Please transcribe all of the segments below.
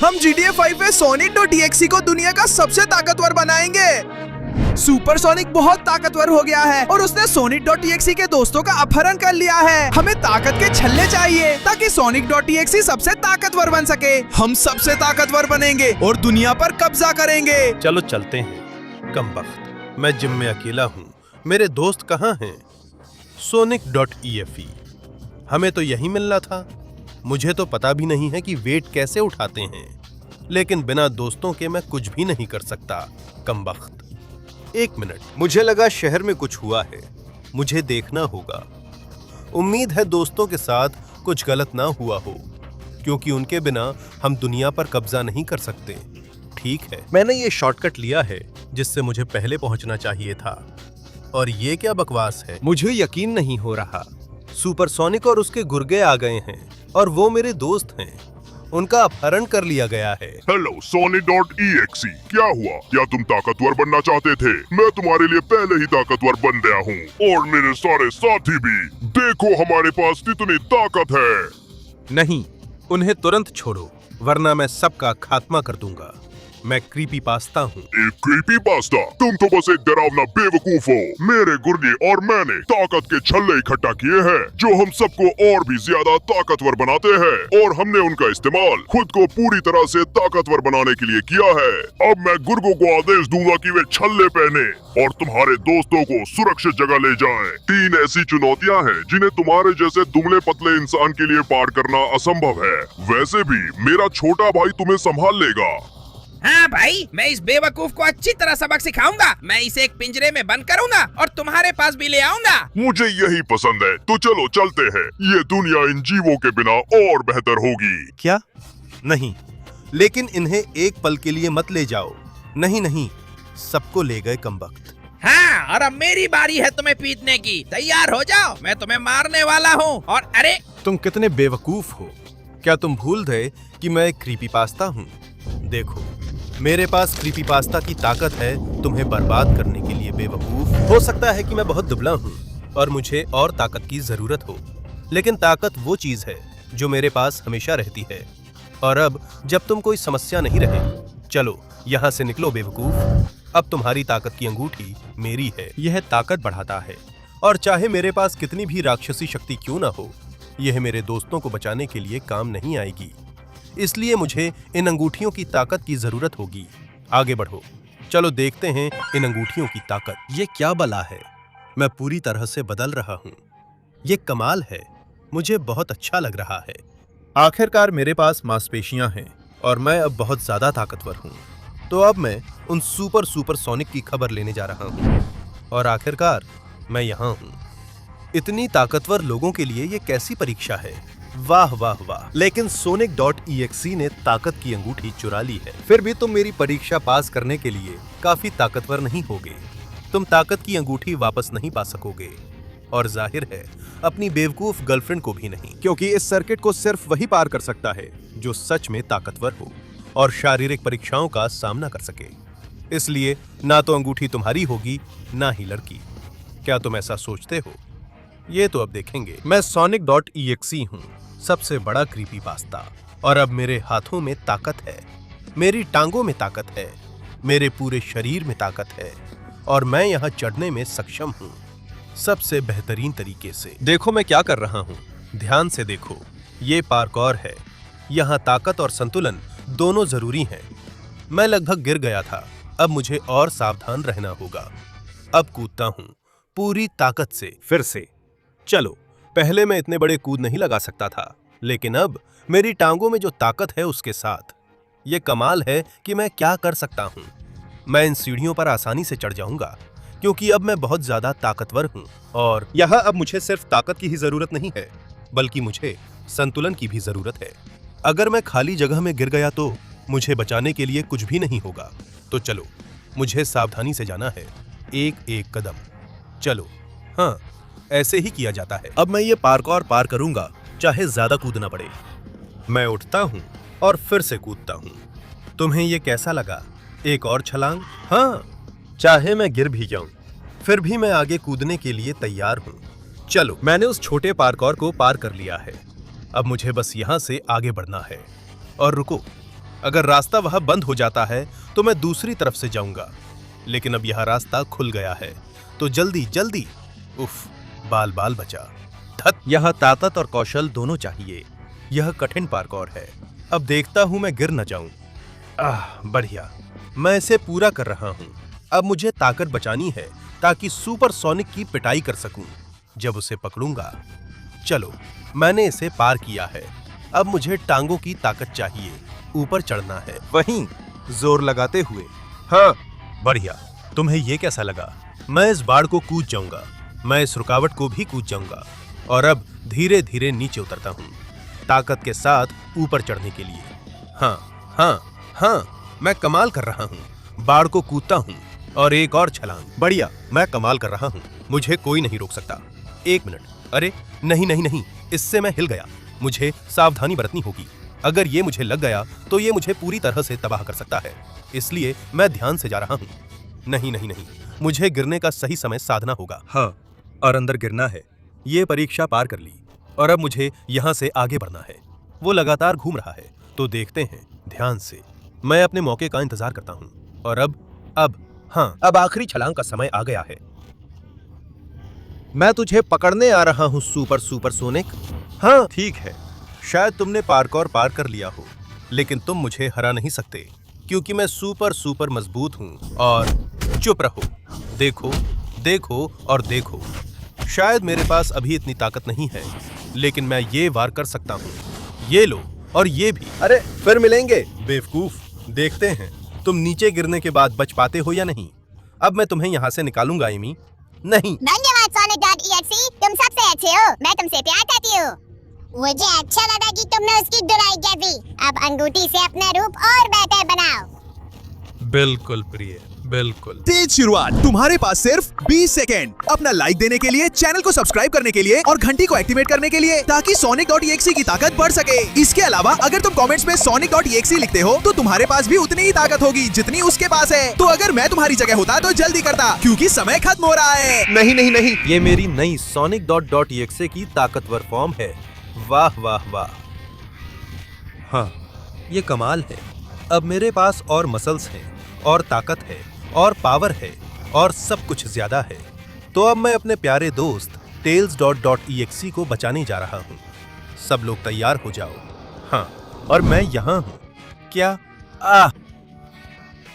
हम GTA 5 में Sonic.exe को दुनिया का सबसे ताकतवर बनाएंगे। सुपर सोनिक बहुत ताकतवर हो गया है और उसने Sonic.exe के दोस्तों का अपहरण कर लिया है। हमें ताकत के छल्ले चाहिए ताकि Sonic.exe सबसे ताकतवर बन सके। हम सबसे ताकतवर बनेंगे और दुनिया पर कब्जा करेंगे। चलो चलते हैं। कमबख्त, मैं जिम में अकेला हूँ। मेरे दोस्त कहाँ हैं? Sonic.exe, हमें तो यही मिलना था। मुझे तो पता भी नहीं है कि वेट कैसे उठाते हैं, लेकिन बिना दोस्तों के मैं कुछ भी नहीं कर सकता। कमबख्त, 1 मिनट, मुझे लगा शहर में कुछ हुआ है। मुझे देखना होगा। उम्मीद है दोस्तों के साथ कुछ गलत ना हुआ हो, क्योंकि उनके बिना हम दुनिया पर कब्जा नहीं कर सकते। ठीक है, मैंने ये शॉर्टकट लिया है जिससे मुझे पहले पहुंचना चाहिए था। और ये क्या बकवास है? मुझे यकीन नहीं हो रहा। सुपर सोनिक और उसके गुर्गे आ गए हैं और वो मेरे दोस्त हैं। उनका अपहरण कर लिया गया है। हेलो Sonic.exe, क्या हुआ? क्या तुम ताकतवर बनना चाहते थे? मैं तुम्हारे लिए पहले ही ताकतवर बन गया हूँ और मेरे सारे साथी भी। देखो हमारे पास कितनी ताकत है। नहीं, उन्हें तुरंत छोड़ो, वरना मैं सबका खात्मा कर दूंगा। मैं क्रीपी पास्ता हूँ। एक क्रीपी पास्ता? तुम तो बस एक डरावना बेवकूफ हो। मेरे गुर्गे और मैंने ताकत के छल्ले इकट्ठा किए हैं जो हम सबको और भी ज्यादा ताकतवर बनाते हैं, और हमने उनका इस्तेमाल खुद को पूरी तरह से ताकतवर बनाने के लिए किया है। अब मैं गुर्गों को आदेश दूंगा कि वे छल्ले पहने और तुम्हारे दोस्तों को सुरक्षित जगह ले जाएं। 3 ऐसी चुनौतियां हैं जिन्हें तुम्हारे जैसे दुबले पतले इंसान के लिए पार करना असंभव है। वैसे भी मेरा छोटा भाई तुम्हें संभाल लेगा। हाँ भाई, मैं इस बेवकूफ को अच्छी तरह सबक सिखाऊंगा। मैं इसे एक पिंजरे में बंद करूंगा और तुम्हारे पास भी ले आऊंगा। मुझे यही पसंद है, तो चलो चलते हैं। ये दुनिया इन जीवों के बिना और बेहतर होगी। क्या? नहीं, लेकिन इन्हें एक पल के लिए मत ले जाओ। नहीं नहीं, सबको ले गए कमबख्त। हाँ, और अब मेरी बारी है तुम्हें पीटने की। तैयार हो जाओ, मैं तुम्हें मारने वाला हूँ। और अरे, तुम कितने बेवकूफ हो। क्या तुम भूल गए कि मैं एक क्रीपी पास्ता हूँ? देखो, मेरे पास क्रीपी पास्ता की ताकत है तुम्हें बर्बाद करने के लिए। बेवकूफ, हो सकता है कि मैं बहुत दुबला हूँ और मुझे और ताकत की जरूरत हो, लेकिन ताकत वो चीज है जो मेरे पास हमेशा रहती है। और अब जब तुम कोई समस्या नहीं रहे, चलो यहाँ से निकलो बेवकूफ। अब तुम्हारी ताकत की अंगूठी मेरी है। यह ताकत बढ़ाता है, और चाहे मेरे पास कितनी भी राक्षसी शक्ति क्यों ना हो, यह मेरे दोस्तों को बचाने के लिए काम नहीं आएगी। इसलिए मुझे इन अंगूठियों की ताकत की जरूरत होगी। आगे बढ़ो, चलो देखते हैं इन अंगूठियों की ताकत। ये क्या बला है? मैं पूरी तरह से बदल रहा हूँ। ये कमाल है, मुझे बहुत अच्छा लग रहा है। आखिरकार मेरे पास मांसपेशियां हैं और मैं अब बहुत ज्यादा ताकतवर हूँ। तो अब मैं उन सुपर सोनिक की खबर लेने जा रहा हूँ, और आखिरकार मैं यहाँ हूँ। इतनी ताकतवर लोगों के लिए ये कैसी परीक्षा है? वाह वाह वाह। लेकिन Sonic.exe ने ताकत की अंगूठी चुरा ली है। फिर भी तुम मेरी परीक्षा पास करने के लिए काफी ताकतवर नहीं होगे। तुम ताकत की अंगूठी वापस नहीं पा सकोगे, और जाहिर है अपनी बेवकूफ गर्लफ्रेंड को भी नहीं, क्योंकि इस सर्किट को सिर्फ वही पार कर सकता है जो सच में ताकतवर हो और शारीरिक परीक्षाओं का सामना कर सके। इसलिए ना तो अंगूठी तुम्हारी होगी, ना ही लड़की। क्या तुम ऐसा सोचते हो? ये तो अब देखेंगे। मैं Sonic.exe हूँ, सबसे बड़ा क्रीपी पास्ता, और अब मेरे हाथों में ताकत है, मेरी टांगों में ताकत है, मेरे पूरे शरीर में ताकत है, और मैं यहाँ चढ़ने में सक्षम हूँ सबसे बेहतरीन तरीके से। देखो मैं क्या कर रहा हूँ, ध्यान से देखो। ये पार्कोर है। यहाँ ताकत और संतुलन दोनों जरूरी हैं। मैं लगभग गिर गया था, अब मुझे और सावधान रहना होगा। अब कूदता हूँ पूरी ताकत से। फिर से चलो, पहले मैं इतने बड़े कूद नहीं लगा सकता था, लेकिन अब मेरी टांगों में जो ताकत है उसके साथ ये कमाल है कि मैं क्या कर सकता हूँ। मैं इन सीढ़ियों पर आसानी से चढ़ जाऊंगा, क्योंकि अब मैं बहुत ज्यादा ताकतवर हूँ। और यहाँ अब मुझे सिर्फ ताकत की ही जरूरत नहीं है, बल्कि मुझे संतुलन की भी जरूरत है। अगर मैं खाली जगह में गिर गया तो मुझे बचाने के लिए कुछ भी नहीं होगा। तो चलो, मुझे सावधानी से जाना है, एक एक कदम। चलो, हाँ, ऐसे ही किया जाता है। अब मैं ये पार्कोर पार करूंगा, चाहे ज्यादा कूदना पड़े। मैं उठता हूँ और फिर से कूदता हूँ। तुम्हें ये कैसा लगा? एक और छलांग? हाँ, चाहे मैं गिर भी जाऊं, फिर भी मैं आगे कूदने के लिए तैयार हूँ। चलो, मैंने उस छोटे पार्कोर को पार कर लिया है। अब मुझे बस यहाँ से आगे बढ़ना है। और रुको, अगर रास्ता वहां बंद हो जाता है तो मैं दूसरी तरफ से जाऊंगा, लेकिन अब यह रास्ता खुल गया है, तो जल्दी जल्दी। उफ, बाल बाल बचा। धत, यह ताकत और कौशल दोनों चाहिए। यह कठिन पार्कोर है। अब देखता हूं मैं गिर न जाऊं। बढ़िया, मैं इसे पूरा कर रहा हूं। अब मुझे ताकत बचानी है ताकि सुपर सोनिक की पिटाई कर सकूं जब उसे पकड़ूंगा। चलो, मैंने इसे पार किया है। अब मुझे टांगों की ताकत चाहिए। ऊपर चढ़ना है, वहीं जोर लगाते हुए। हाँ, बढ़िया। तुम्हें यह कैसा लगा? मैं इस बाड़ को कूद जाऊंगा, मैं इस रुकावट को भी कूद जाऊंगा और अब धीरे धीरे नीचे उतरता हूं, ताकत के साथ ऊपर चढ़ने के लिए। हाँ हाँ हाँ, मैं कमाल कर रहा हूं। बाड़ को कूदता हूं और एक और छलांग। बढ़िया, मैं कमाल कर रहा हूं। मुझे कोई नहीं रोक सकता। एक मिनट, अरे नहीं नहीं नहीं, इससे मैं हिल गया। मुझे सावधानी बरतनी होगी। अगर ये मुझे लग गया तो ये मुझे पूरी तरह से तबाह कर सकता है, इसलिए मैं ध्यान से जा रहा हूं। नहीं नहीं नहीं, मुझे गिरने का सही समय साधना होगा। हाँ, और अंदर गिरना है। ये परीक्षा पार कर ली और अब मुझे यहाँ से आगे बढ़ना है। वो लगातार घूम रहा है, तो देखते हैं ध्यान से। मैं अपने मौके का इंतजार करता हूँ और अब आखिरी छलांग का समय आ गया है। मैं तुझे पकड़ने आ रहा हूँ सुपर सुपर सोनिक। हाँ ठीक है, शायद तुमने पार्कोर पार कर लिया हो, लेकिन तुम मुझे हरा नहीं सकते क्योंकि मैं सुपर सुपर मजबूत हूँ। और चुप रहो, देखो देखो और देखो। शायद मेरे पास अभी इतनी ताकत नहीं है, लेकिन मैं ये वार कर सकता हूँ। ये लो, और ये भी। अरे फिर मिलेंगे बेवकूफ। देखते हैं तुम नीचे गिरने के बाद बच पाते हो या नहीं। अब मैं तुम्हें यहाँ से निकालूंगा एमी। नहीं। धन्यवाद Sonic.exe, तुम सबसे अच्छे हो। मैं तुमसे प्यार करती हूँ। मुझे अच्छा लगा कि तुमने उसकी धुलाई कर दी। अब अंगूठी से अपना रूप और बेहतर बनाओ। बिल्कुल प्रिय, बिल्कुल। तेज शुरुआत, तुम्हारे पास सिर्फ 20 सेकेंड। अपना लाइक देने के लिए, चैनल को सब्सक्राइब करने के लिए और घंटी को एक्टिवेट करने के लिए, ताकि Sonic.exe की ताकत बढ़ सके। इसके अलावा अगर तुम कमेंट्स में Sonic.exe लिखते हो तो तुम्हारे पास भी उतनी ही ताकत होगी जितनी उसके पास है। तो अगर मैं तुम्हारी जगह होता तो जल्दी करता, क्योंकि समय खत्म हो रहा है। नहीं नहीं नहीं, ये मेरी नई Sonic.exe की ताकतवर फॉर्म है। वाह वाह वाह। हाँ, ये कमाल है। अब मेरे पास और मसल्स हैं, और ताकत है, और पावर है, और सब कुछ ज्यादा है। तो अब मैं अपने प्यारे दोस्त Tails.exe को बचाने जा रहा हूँ। सब लोग तैयार हो जाओ। हाँ, और मैं यहाँ हूँ। क्या?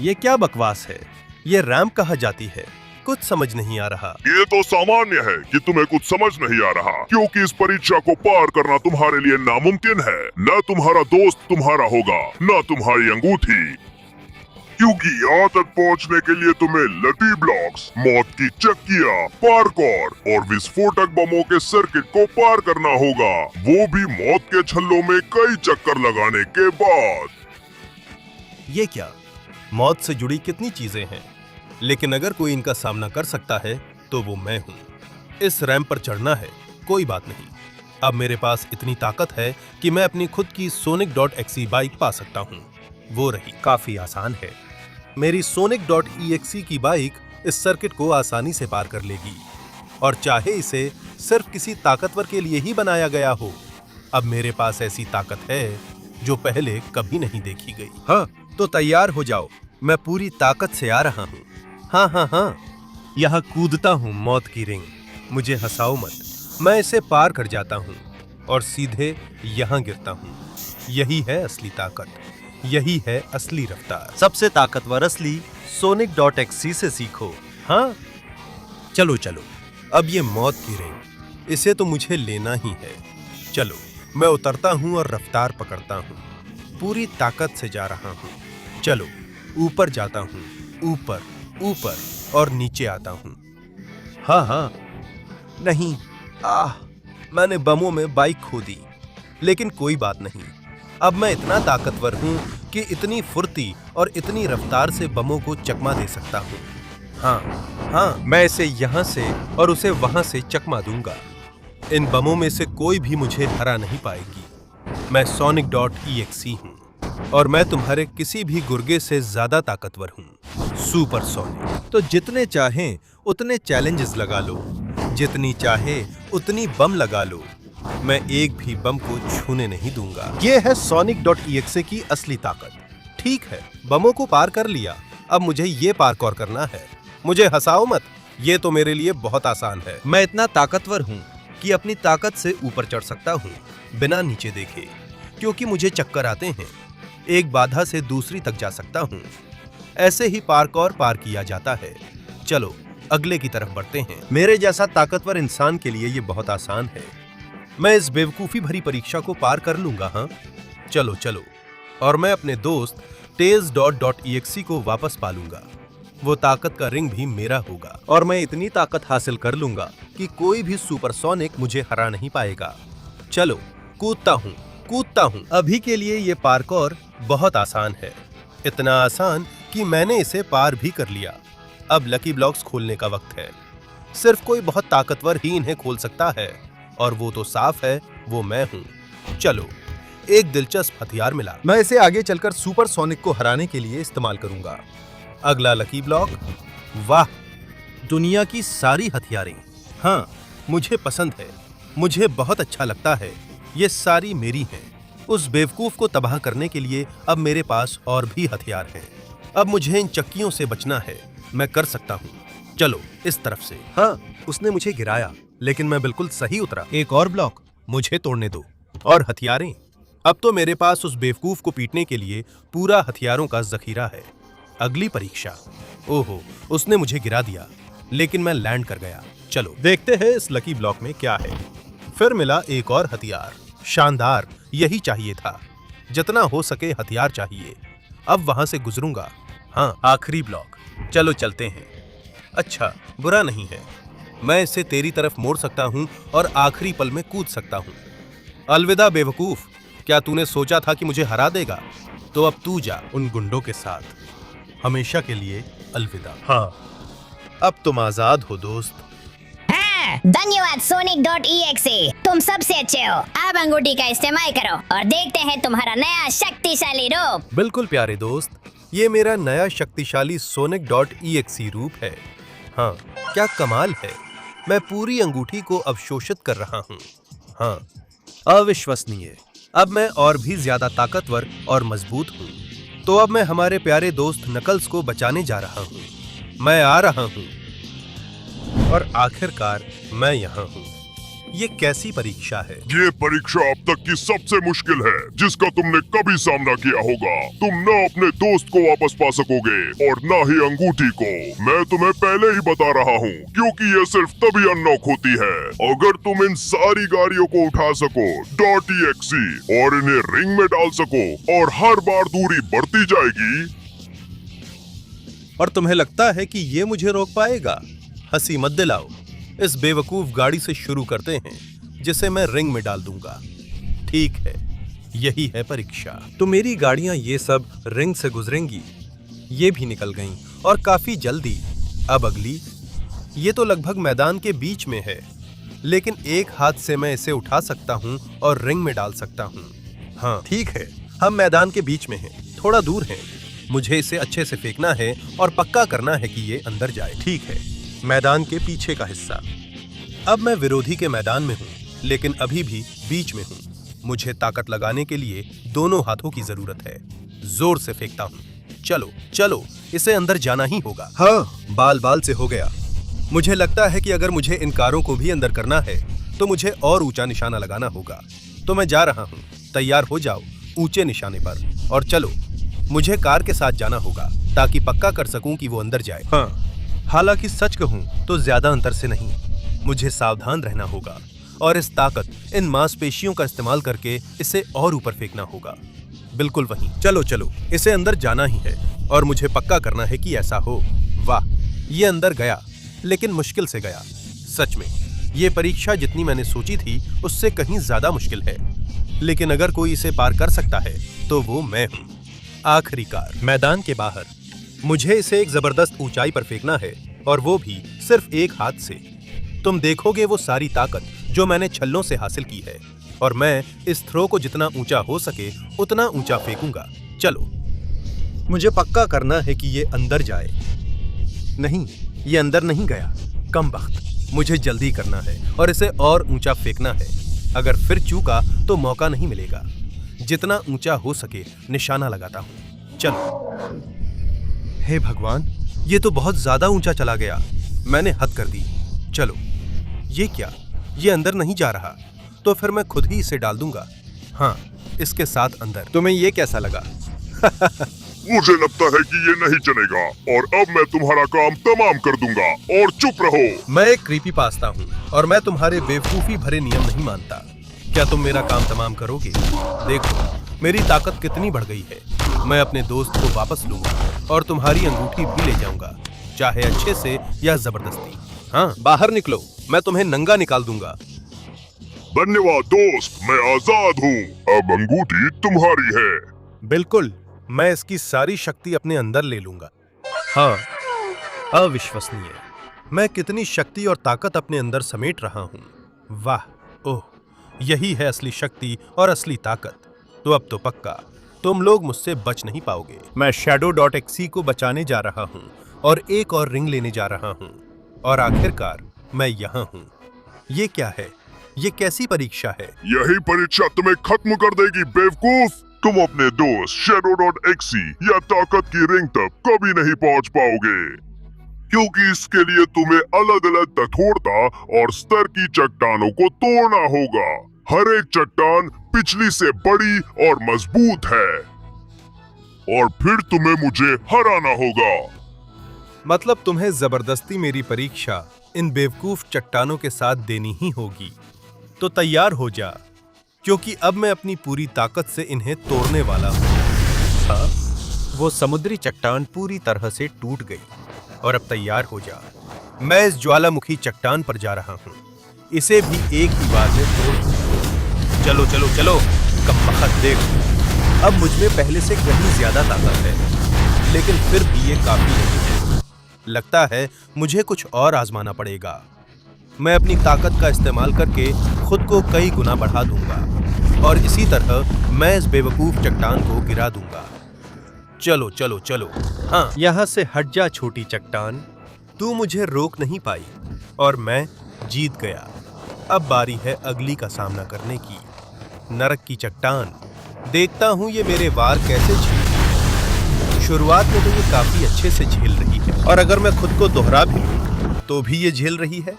ये क्या बकवास है? ये रैंप कहाँ जाती है? कुछ समझ नहीं आ रहा। ये तो सामान्य है कि तुम्हें कुछ समझ नहीं आ रहा, क्योंकि इस परीक्षा को पार करना तुम्हारे लिए नामुमकिन है। न तुम्हारा दोस्त तुम्हारा होगा, न तुम्हारी अंगूठी, क्योंकि यहाँ तक पहुँचने के लिए तुम्हें लटी ब्लॉक्स, मौत की चक्कियाँ, पार्कोर और विस्फोटक बमों के सर्किट को पार करना होगा, वो भी मौत के छल्लों में कई चक्कर लगाने के बाद। ये क्या? मौत से जुड़ी कितनी चीजें हैं, लेकिन अगर कोई इनका सामना कर सकता है तो वो मैं हूँ। इस रैंप पर चढ़ना है, कोई बात नहीं। अब मेरे पास इतनी ताकत है कि मैं अपनी खुद की Sonic.exe बाइक पा सकता हूँ। वो रही, काफी आसान है। मेरी Sonic.exe की बाइक इस सर्किट को आसानी से पार कर लेगी, और चाहे इसे सिर्फ किसी ताकतवर के लिए ही बनाया गया हो, अब मेरे पास ऐसी ताकत है जो पहले कभी नहीं देखी गई। हाँ, तो तैयार हो जाओ, मैं पूरी ताकत से आ रहा हूँ। हाँ हाँ हाँ, यहाँ कूदता हूँ मौत की रिंग। मुझे हंसाओ मत, मैं इसे पार कर जाता हूँ और सीधे यहाँ गिरता हूँ। यही है असली ताकत, यही है असली रफ्तार। सबसे ताकतवर असली Sonic.exe से सीखो। हाँ, चलो चलो, अब ये मौत की रिंग, इसे तो मुझे लेना ही है। चलो, मैं उतरता हूँ और रफ्तार पकड़ता हूँ। पूरी ताकत से जा रहा हूँ। चलो, ऊपर जाता हूँ, ऊपर ऊपर, और नीचे आता हूँ। हाँ हाँ, नहीं, मैंने बमों में बाइक खो दी, लेकिन कोई बात नहीं। अब मैं इतना ताकतवर हूँ कि इतनी फुर्ती और इतनी रफ्तार से बमों को चकमा दे सकता हूँ। हाँ हाँ, मैं इसे यहाँ से और उसे वहाँ से चकमा दूंगा। इन बमों में से कोई भी मुझे हरा नहीं पाएगी। मैं Sonic.exe हूँ, और मैं तुम्हारे किसी भी गुर्गे से ज्यादा ताकतवर हूँ। Super sonic. तो जितने चाहें उतने चैलेंजेस लगा लो, जितनी चाहे उतनी बम लगा लो, मैं एक भी बम को छूने नहीं दूंगा। ये है Sonic.exe की असली ताकत। ठीक है, बमों को पार कर लिया। अब मुझे ये पार्कौर करना है। मुझे हंसाओ मत, ये तो मेरे लिए बहुत आसान है। मैं इतना ताकतवर हूँ कि अपनी ताकत से ऊपर चढ़ सकता हूँ बिना नीचे देखे, क्योंकि मुझे चक्कर आते हैं। एक बाधा से दूसरी तक जा सकता हूँ। ऐसे ही पार्कौर पार किया जाता है। चलो अगले की तरफ बढ़ते हैं। मेरे जैसा ताकतवर इंसान के लिए ये बहुत आसान है। मैं इस बेवकूफी भरी परीक्षा को पार कर लूंगा। हाँ चलो चलो। और मैं अपने दोस्त tails.exe को वापस पालूंगा। वो ताकत का रिंग भी मेरा होगा और मैं इतनी ताकत हासिल कर लूंगा कि कोई भी सुपरसोनिक मुझे हरा नहीं पाएगा। चलो कूदता हूँ। अभी के लिए ये पार्कौर बहुत आसान है, इतना आसान कि मैंने इसे पार भी कर लिया। अब लकी ब्लॉक्स खोलने का वक्त है। सिर्फ कोई बहुत ताकतवर ही इन्हें खोल सकता है, और वो तो साफ है, वो मैं हूँ। चलो, एक दिलचस्प हथियार मिला। मैं इसे आगे चलकर सुपरसोनिक को हराने के लिए इस्तेमाल करूंगा। अगला लकी ब्लॉक। वाह, दुनिया की सारी हथियारें। हाँ, मुझे पसंद है। मुझे बहुत अच्छा लगता है। ये सारी मेरी हैं। उस बेवकूफ को तबाह करने के लिए अब मेरे पास और भी हथियार हैं। अब मुझे इन चक्कियों से बचना है। मैं कर सकता हूँ। चलो इस तरफ से। हाँ, उसने मुझे गिराया, लेकिन मैं बिल्कुल सही उतरा। एक और ब्लॉक मुझे तोड़ने दो। और हथियारें। अब तो मेरे पास उस बेवकूफ को पीटने के लिए पूरा हथियारों का जखीरा है। अगली परीक्षा। ओहो, उसने मुझे गिरा दिया, लेकिन मैं लैंड कर गया। चलो देखते हैं इस लकी ब्लॉक में क्या है। फिर मिला एक और हथियार। शानदार, यही चाहिए था। जितना हो सके हथियार चाहिए। अब वहां से गुजरूंगा। हाँ, आखिरी ब्लॉक। चलो चलते हैं। अच्छा, बुरा नहीं है। मैं इसे तेरी तरफ मोड़ सकता हूँ और आखिरी पल में कूद सकता हूँ। अलविदा बेवकूफ, क्या तूने सोचा था कि मुझे हरा देगा? तो अब तू जा उन गुंडों के साथ। हमेशा के लिए अलविदा। हाँ, अब तुम आजाद हो दोस्त। हाँ, धन्यवाद Sonic.exe, तुम सबसे अच्छे हो। अब अंगूठी का इस्तेमाल करो और देखते हैं तुम्हारा नया शक्तिशाली रूप। बिल्कुल प्यारे दोस्त, ये मेरा नया शक्तिशाली Sonic.exe रूप है। हाँ, क्या कमाल है। मैं पूरी अंगूठी को अवशोषित कर रहा हूँ। हाँ, अविश्वसनीय। अब मैं और भी ज्यादा ताकतवर और मजबूत हूँ। तो अब मैं हमारे प्यारे दोस्त नकल्स को बचाने जा रहा हूँ। मैं आ रहा हूँ। और आखिरकार मैं यहाँ हूँ। ये कैसी परीक्षा है? ये परीक्षा अब तक की सबसे मुश्किल है जिसका तुमने कभी सामना किया होगा। तुम न अपने दोस्त को वापस पा सकोगे और न ही अंगूठी को। मैं तुम्हें पहले ही बता रहा हूँ, क्योंकि ये सिर्फ तभी अनलॉक होती है अगर तुम इन सारी गाड़ियों को उठा सको .exe और इन्हें रिंग में डाल सको, और हर बार दूरी बढ़ती जाएगी। और तुम्हें लगता है कि ये मुझे रोक पाएगा? हंसी मत दिलाओ। इस बेवकूफ गाड़ी से शुरू करते हैं, जिसे मैं रिंग में डाल दूंगा। ठीक है, यही है परीक्षा। तो मेरी गाड़ियां ये सब रिंग से गुजरेंगी। ये भी निकल गईं, और काफी जल्दी। अब अगली। ये तो लगभग मैदान के बीच में है, लेकिन एक हाथ से मैं इसे उठा सकता हूँ और रिंग में डाल सकता हूँ। हाँ ठीक है, हम मैदान के बीच में हैं, थोड़ा दूर हैं। मुझे इसे अच्छे से फेंकना है और पक्का करना है कि ये अंदर जाए। ठीक है, मैदान के पीछे का हिस्सा। अब मैं विरोधी के मैदान में हूँ, लेकिन अभी भी बीच में हूँ। मुझे ताकत लगाने के लिए दोनों हाथों की जरूरत है। जोर से फेंकता हूँ। चलो चलो, इसे अंदर जाना ही होगा। हाँ, बाल बाल से हो गया। मुझे लगता है कि अगर मुझे इन कारों को भी अंदर करना है तो मुझे और ऊंचा निशाना लगाना होगा। तो मैं जा रहा हूँ। तैयार हो जाओ ऊंचे निशाने पर, और चलो। मुझे कार के साथ जाना होगा ताकि पक्का कर सकूं कि वो अंदर जाए। हाँ, हालांकि सच कहूं तो ज्यादा अंतर से नहीं। मुझे सावधान रहना होगा और इस ताकत, इन मांसपेशियों का इस्तेमाल करके इसे और ऊपर फेंकना होगा। बिल्कुल वहीं। चलो चलो, इसे अंदर जाना ही है और मुझे पक्का करना है कि ऐसा हो। वाह, ये अंदर गया, लेकिन मुश्किल से गया। सच में ये परीक्षा जितनी मैंने सोची थी उससे कहीं ज्यादा मुश्किल है, लेकिन अगर कोई इसे पार कर सकता है तो वो मैं हूँ। आखिरकार मैदान के बाहर। मुझे इसे एक जबरदस्त ऊंचाई पर फेंकना है, और वो भी सिर्फ एक हाथ से। तुम देखोगे वो सारी ताकत जो मैंने छल्लों से हासिल की है, और मैं इस थ्रो को जितना ऊंचा हो सके उतना ऊंचा फेंकूंगा। चलो, मुझे पक्का करना है कि ये अंदर जाए। नहीं, ये अंदर नहीं गया। कमबख्त, मुझे जल्दी करना है और इसे और ऊंचा फेंकना है। अगर फिर चूका तो मौका नहीं मिलेगा। जितना ऊंचा हो सके निशाना लगाता हूँ। चलो। हे भगवान, ये तो बहुत ज्यादा ऊंचा चला गया। मैंने हद कर दी। चलो, ये क्या? ये अंदर नहीं जा रहा। तो फिर मैं खुद ही इसे डाल दूंगा। हाँ, इसके साथ अंदर। तुम्हें ये कैसा लगा? मुझे लगता है कि ये नहीं चलेगा और अब मैं तुम्हारा काम तमाम कर दूंगा और चुप रहो। मैं एक क्रीपीपास्ता हूँ और मैं तुम्हारे बेवकूफी भरे नियम नहीं मानता। क्या तुम मेरा काम तमाम करोगे? देखो, मेरी ताकत कितनी बढ़ गई है। मैं अपने दोस्त को वापस लूंगा और तुम्हारी अंगूठी भी ले जाऊंगा, चाहे अच्छे से या जबरदस्ती। हाँ, बाहर निकलो, मैं तुम्हें नंगा निकाल दूंगा। धन्यवाद दोस्त, मैं आजाद हूँ। अब अंगूठी तुम्हारी है। बिल्कुल, मैं इसकी सारी शक्ति अपने अंदर ले लूंगा। हाँ, अविश्वसनीय। मैं कितनी शक्ति और ताकत अपने अंदर समेट रहा हूँ। वाह, ओह, यही है असली शक्ति और असली ताकत। तो अब तो पक्का तुम लोग मुझसे बच नहीं पाओगे। मैं Shadow.exe को बचाने जा रहा हूँ और एक और रिंग लेने जा रहा हूँ। और आखिरकार मैं यहाँ हूँ। ये क्या है? ये कैसी परीक्षा है? यही परीक्षा तुम्हें खत्म कर देगी बेवकूफ। तुम अपने दोस्त Shadow.exe या ताकत की रिंग तक कभी नहीं पहुंच पाओगे, क्योंकि इसके लिए तुम्हें अलग अलग कठोरता और स्तर की चट्टानों को तोड़ना होगा। हर एक चट्टान पिछली से बड़ी और मजबूत है और फिर तुम्हें मुझे हराना होगा। मतलब तुम्हें जबरदस्ती मेरी परीक्षा इन बेवकूफ चट्टानों के साथ देनी ही होगी। तो तैयार हो जा, क्योंकि अब मैं अपनी पूरी ताकत से इन्हें तोड़ने वाला हूँ। हाँ, वो समुद्री चट्टान पूरी तरह से टूट गई और अब तैयार हो जा। मैं इस ज्वालामुखी चट्टान पर जा रहा हूँ। इसे भी एक ही बार में तोड़ दूंगा। चलो चलो चलो, कमबख्त देख, अब मुझमें पहले से कहीं ज्यादा ताकत है, लेकिन फिर भी ये काफी नहीं है। लगता है मुझे कुछ और आजमाना पड़ेगा। मैं अपनी ताकत का इस्तेमाल करके खुद को कई गुना बढ़ा दूंगा और इसी तरह मैं इस बेवकूफ चट्टान को गिरा दूंगा। चलो चलो चलो। हाँ, यहाँ से हट जा छोटी चट्टान। तू मुझे रोक नहीं पाई और मैं जीत गया। अब बारी है अगली का सामना करने की। नरक की चट्टान, देखता हूँ ये मेरे वार कैसे झेलती। शुरुआत में तो ये काफी अच्छे से झेल रही है और अगर मैं खुद को दोहरा भी लूं तो भी ये झेल रही है।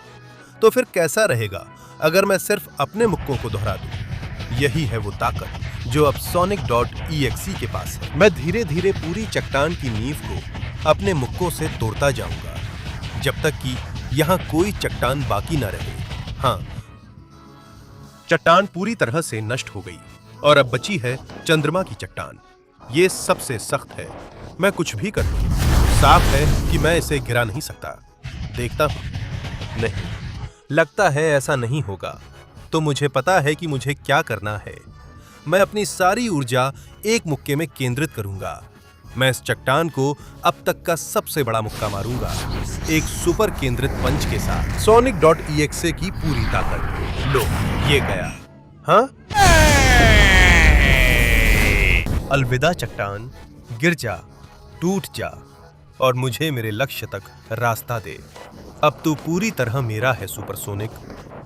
तो फिर कैसा रहेगा अगर मैं सिर्फ अपने मुक्कों को दोहरा दूं? यही है वो ताकत जो अब Sonic.exe के पास है। मैं धीरे धीरे पूरी चट्टान की नींव को अपने मुक्कों से तोड़ता जाऊंगा, जब तक कि यहाँ कोई चट्टान बाकी न रहे। हाँ, चट्टान पूरी तरह से नष्ट हो गई और अब बची है चंद्रमा की चट्टान। ये सबसे सख्त है। मैं कुछ भी कर लूं, साफ है कि मैं इसे गिरा नहीं सकता। देखता हूं। नहीं, लगता है ऐसा नहीं होगा। तो मुझे पता है कि मुझे क्या करना है। मैं अपनी सारी ऊर्जा एक मुक्के में केंद्रित करूंगा। मैं इस चट्टान को अब तक का सबसे बड़ा मुक्का मारूंगा, एक सुपर केंद्रित पंच के साथ। Sonic.exe की पूरी ताकत। लो, ये गया। हाँ? अलविदा चट्टान, गिर जा, टूट जा और मुझे मेरे लक्ष्य तक रास्ता दे। अब तू पूरी तरह मेरा है सुपरसोनिक।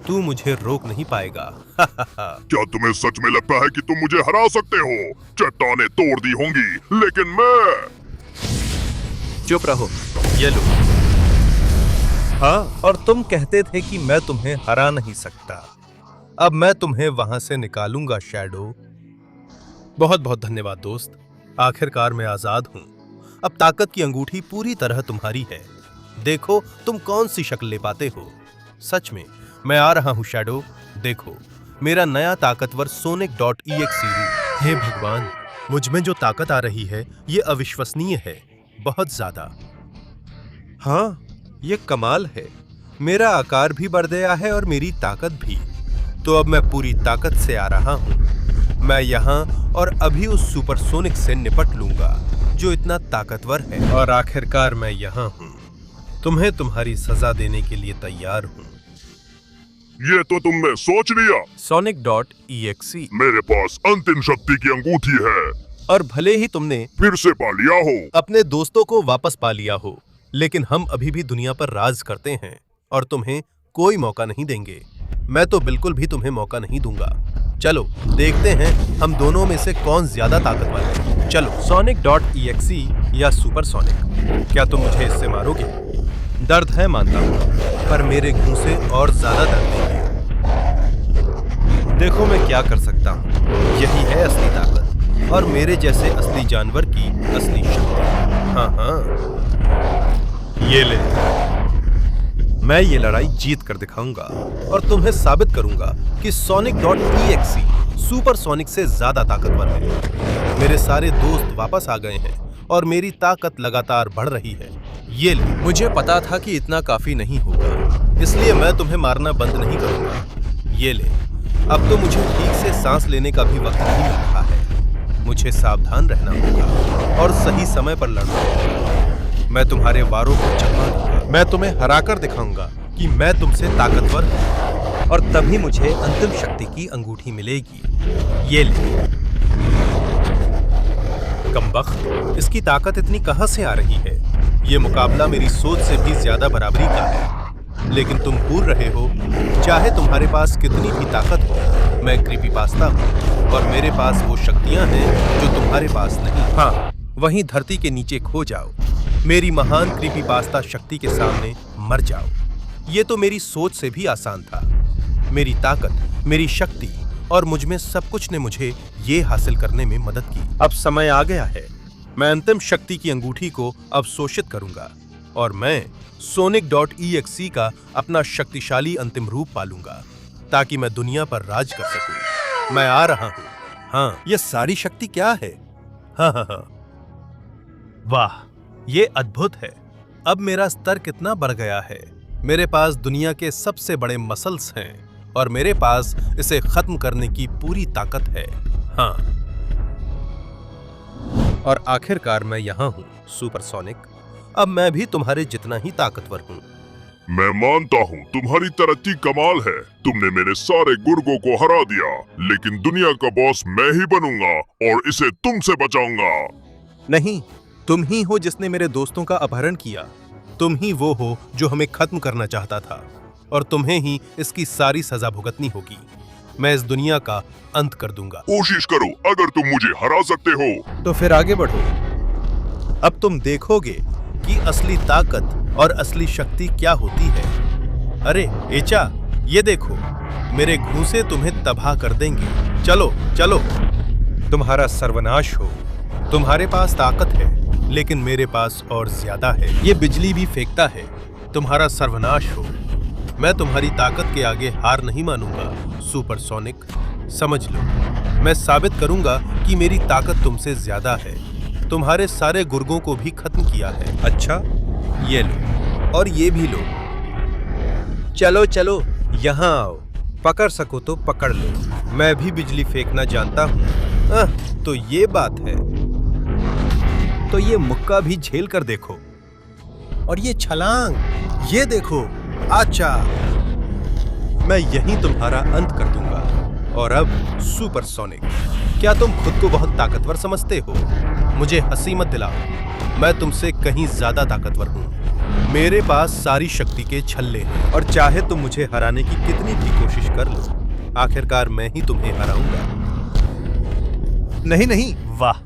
तू मुझे रोक नहीं पाएगा। क्या तुम्हें सच में लगता है कि तुम मुझे हरा सकते हो? चट्टानें तोड़ दी होंगी, लेकिन मैं... चुप रहो, ये लो। हाँ, और तुम कहते थे कि मैं तुम्हें हरा नहीं सकता। अब मैं तुम्हें वहां से निकालूंगा शैडो। बहुत बहुत धन्यवाद दोस्त। आखिरकार मैं आजाद हूं। अब ताकत की अंगूठी पूरी तरह तुम्हारी है। देखो तुम कौन सी शक्ल ले पाते हो। सच में मैं आ रहा हूं शैडो। देखो मेरा नया ताकतवर Sonic.exe रूप। हे भगवान, मुझ में जो ताकत आ रही है ये अविश्वसनीय है, बहुत ज्यादा। हाँ, ये कमाल है। मेरा आकार भी बढ़ गया है और मेरी ताकत भी। तो अब मैं पूरी ताकत से आ रहा हूं। मैं यहाँ और अभी उस सुपरसोनिक से निपट लूंगा जो इतना ताकतवर है। और आखिरकार मैं यहाँ हूँ। तुम्हें तुम्हारी सजा देने के लिए तैयार हूँ। ये तो तुमने सोच लिया। Sonic.exe, मेरे पास अंतिम शक्ति की अंगूठी है। और भले ही तुमने फिर से पा लिया हो, अपने दोस्तों को वापस पा लिया हो, लेकिन हम अभी भी दुनिया पर राज करते हैं और तुम्हें कोई मौका नहीं देंगे। मैं तो बिल्कुल भी तुम्हें मौका नहीं दूंगा। चलो देखते हैं हम दोनों में से कौन ज्यादा ताकतवर है। चलो Sonic.exe या सुपरसोनिक, क्या तुम मुझे इससे मारोगे? दर्द है मानता हूँ, पर मेरे घूंसे और ज्यादा दर्द देंगे। देखो मैं क्या कर सकता हूँ। यही है असली ताकत और मेरे जैसे असली जानवर की असली शक्ति। हाँ हाँ, ये ले। मैं ये लड़ाई जीत कर दिखाऊंगा और तुम्हें साबित करूंगा कि Sonic.exe सुपरसोनिक से ज्यादा ताकतवर है। मेरे सारे दोस्त वापस आ गए हैं और मेरी ताकत लगातार बढ़ रही है। ये ले। मुझे पता था कि इतना काफी नहीं होगा, इसलिए मैं तुम्हें मारना बंद नहीं करूंगा। ये ले। अब तो मुझे ठीक से सांस लेने का भी वक्त नहीं मिल रहा है। मुझे सावधान रहना होगा और सही समय पर लड़ना होगा। मैं तुम्हारे वारों को चकमा दूंगा। मैं तुम्हें हराकर दिखाऊंगा कि मैं तुमसे ताकतवर हूं और तभी मुझे अंतिम शक्ति की अंगूठी मिलेगी। ये ले। कमबख्त, इसकी ताकत इतनी कहां से आ रही है? ये मुकाबला मेरी सोच से भी ज्यादा बराबरी का है। लेकिन तुम भूल रहे हो, चाहे तुम्हारे पास कितनी भी ताकत हो, मैं क्रीपीपास्ता हूँ और मेरे पास वो शक्तियां हैं जो तुम्हारे पास नहीं। हाँ, वहीं धरती के नीचे खो जाओ, मेरी महान क्रीपीपास्ता शक्ति के सामने मर जाओ। ये तो मेरी सोच से भी आसान था। मेरी ताकत, मेरी शक्ति और मुझ में सब कुछ ने मुझे ये हासिल करने में मदद की। अब समय आ गया है। मैं अंतिम शक्ति की अंगूठी को अवशोषित करूंगा और मैं Sonic.exe का अपना शक्तिशाली अंतिम रूप पालूंगा ताकि मैं दुनिया पर राज कर सकूं। मैं आ रहा हूं। हाँ, ये सारी शक्ति क्या है? हाँ हाँ हाँ, वाह, ये अद्भुत है। अब मेरा स्तर कितना बढ़ गया है। मेरे पास दुनिया के सबसे बड़े मसल्स हैं और मेरे पास इसे खत्म करने की पूरी ताकत है। हाँ, और आखिरकार मैं यहाँ हूँ सुपरसोनिक। अब मैं भी तुम्हारे जितना ही ताकतवर हूँ। मैं मानता हूँ तुम्हारी तरक्की कमाल है। तुमने मेरे सारे गुर्गों को हरा दिया, लेकिन दुनिया का बॉस मैं ही बनूंगा और इसे तुमसे बचाऊंगा। नहीं, तुम ही हो जिसने मेरे दोस्तों का अपहरण किया। तुम ही वो हो जो हमें खत्म करना चाहता था और तुम्हें ही इसकी सारी सजा भुगतनी होगी। मैं इस दुनिया का अंत कर दूंगा। कोशिश करो, अगर तुम मुझे हरा सकते हो तो फिर आगे बढ़ो। अब तुम देखोगे कि असली ताकत और असली शक्ति क्या होती है। अरे एचा, ये देखो, मेरे घूंसे तुम्हें तबाह कर देंगे। चलो चलो, तुम्हारा सर्वनाश हो। तुम्हारे पास ताकत है, लेकिन मेरे पास और ज्यादा है। ये बिजली भी फेंकता है। तुम्हारा सर्वनाश हो। मैं तुम्हारी ताकत के आगे हार नहीं मानूंगा सुपरसोनिक। समझ लो, मैं साबित करूंगा कि मेरी ताकत तुमसे ज्यादा है। तुम्हारे सारे गुर्गों को भी खत्म किया है। अच्छा, ये लो और ये भी लो। चलो चलो, यहाँ आओ। पकड़ सको तो पकड़ लो। मैं भी बिजली फेंकना जानता हूँ। तो ये बात है। तो ये मुक्का भी झेल कर देखो। और ये छलांग, ये देखो। अच्छा, मैं यहीं तुम्हारा अंत कर दूंगा। और अब सुपरसोनिक, क्या तुम खुद को बहुत ताकतवर समझते हो? मुझे हंसी मत दिलाओ। मैं तुमसे कहीं ज्यादा ताकतवर हूँ। मेरे पास सारी शक्ति के छल्ले हैं और चाहे तुम मुझे हराने की कितनी भी कोशिश कर लो, आखिरकार मैं ही तुम्हें हराऊंगा। नहीं नहीं, वाह,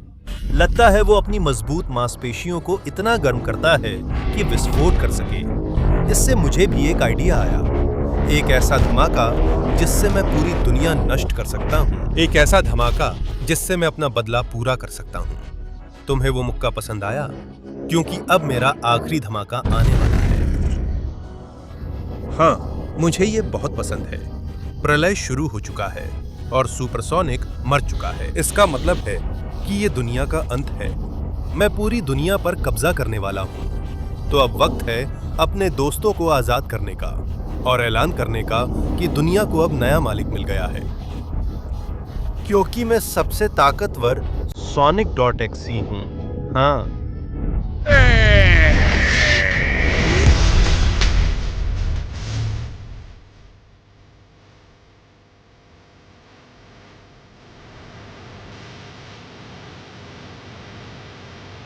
लगता है वो अपनी मजबूत मांसपेशियों को इतना गर्म करता है कि विस्फोट कर सके। इससे मुझे भी एक आइडिया आया। एक ऐसा धमाका जिससे मैं पूरी दुनिया नष्ट कर सकता हूँ। एक ऐसा धमाका जिससे मैं अपना बदला पूरा कर सकता हूँ। तुम्हें वो मुक्का पसंद आया? क्योंकि अब मेरा आखिरी धमाका आने वाला है। हाँ, मुझे ये बहुत पसंद है। प्रलय शुरू हो चुका है और सुपरसोनिक मर चुका है। इसका मतलब है कि ये दुनिया का अंत है। मैं पूरी दुनिया पर कब्जा करने वाला हूँ। तो अब वक्त है अपने दोस्तों को आजाद करने का और ऐलान करने का कि दुनिया को अब नया मालिक मिल गया है। क्योंकि मैं सबसे ताकतवर Sonic.exe हूँ। हाँ।